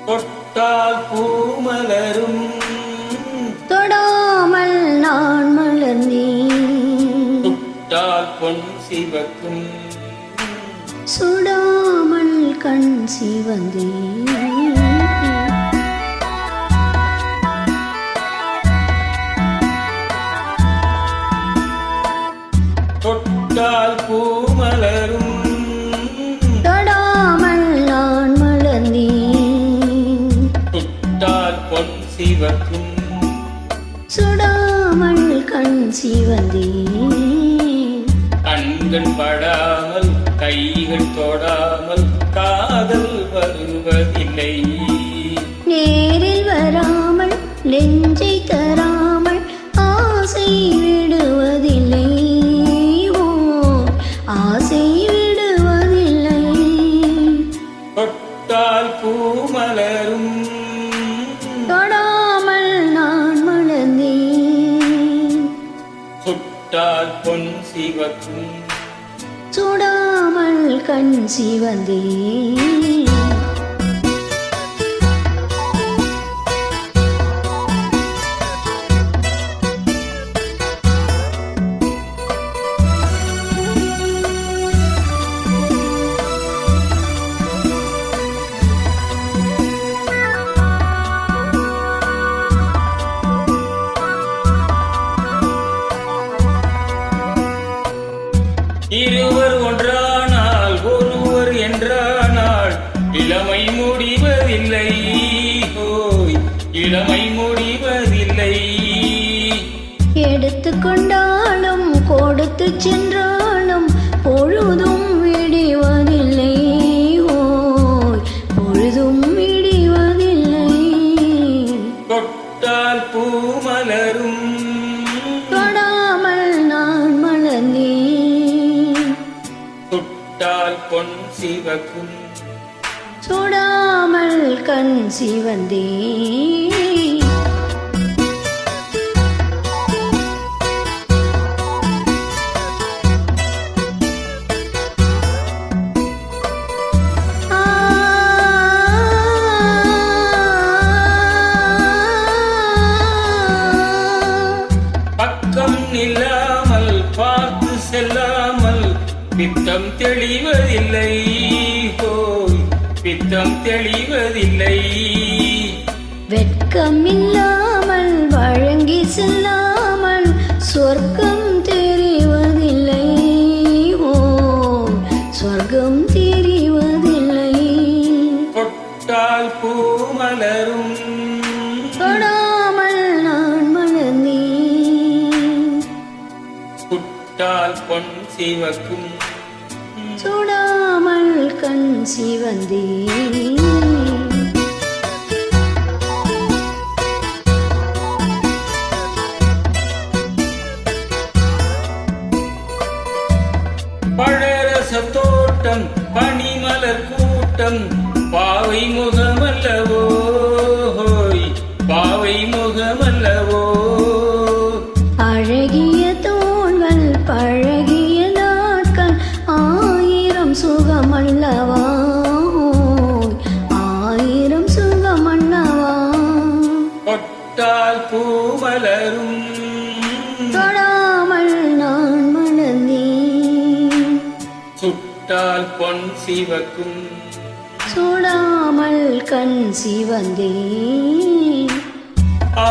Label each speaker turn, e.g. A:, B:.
A: தொட்டால் பூமலரும்
B: தொடாமல் நான் மலர்ந்தேன்.
A: தொட்டால் பொன் சிவக்கும்
B: சுடாமல் கண் சிவந்தேன்.
A: தொட்டால் பூமலரும்
B: தொடாமல் நான் மலர்ந்தேன்.
A: தொட்டால் பொன் சிவக்கும்
B: சுடாமல் கண் சிவந்தேன்.
A: கண்கள் படாமல் கைகள் தொடாமல் காதல் வருவதில்லை.
B: நேரில் வராமல் நெஞ்சை தராமல் ஆசை விடுவதில்லை. ஓ ஆசை விடுவதில்லை.
A: தொட்டால் பூமலரும்
B: தொடாமல் நான் மலர்ந்தேன்.
A: தொட்டால் பொன் சிவக்கும்
B: சுடாமல் கண் சிவந்தேன்.
A: இருவர் ஒன்றானால் ஒருவர் என்றானால் இளமை முடிவதில்லை. ஓய் இளமை முடிவதில்லை.
B: எடுத்து கொண்டாலும் கொடுத்து சென்றாலும் பொழுதும் விடுவதில்லை. ஓய் பொழுதும் விடுவதில்லை.
A: தொட்டால் பூமலரும்
B: தொடாமல் நான் மலர்ந்தேன்.
A: தொட்டால் பொன் சிவக்கும்
B: சுடாமல் கண் சிவந்தேன்.
A: பக்கம் இல்லாமல் பார்த்து செல்லாமல் பித்தம் தெளிவதில்லை. போய் பித்தம் தெளிவதில்லை.
B: வெட்கமில்லாமல் வழங்கி செல்லாமல் சொர்க்கம் தெரிவதில்லை. ஓ சொர்க்கம் தெரிவதில்லை.
A: தொட்டால் பூமலரும்
B: தொடாமல் நான் மலர்ந்தேன்.
A: தொட்டால் பொன் சிவக்கும்
B: சுடாமல் கண் சிவந்தேன்.
A: பழரச தோட்டம் பனிமலர் கூட்டம் பாவை முகமல்லவோ. பாவை முகமல்லவோ.
B: அழகிய தோள்கள் பழகிய நாட்கள் ஆயிரம் சுகமல்லவா. ஆயிரம் சுகமல்லவா.
A: தொட்டால் பூமலரும்
B: தொடாமல் நான் மலர்ந்தேன்.
A: சுட்டால் பொன் சிவக்கும்
B: சுடாமல் கண் சிவந்தேன்.
A: ஆ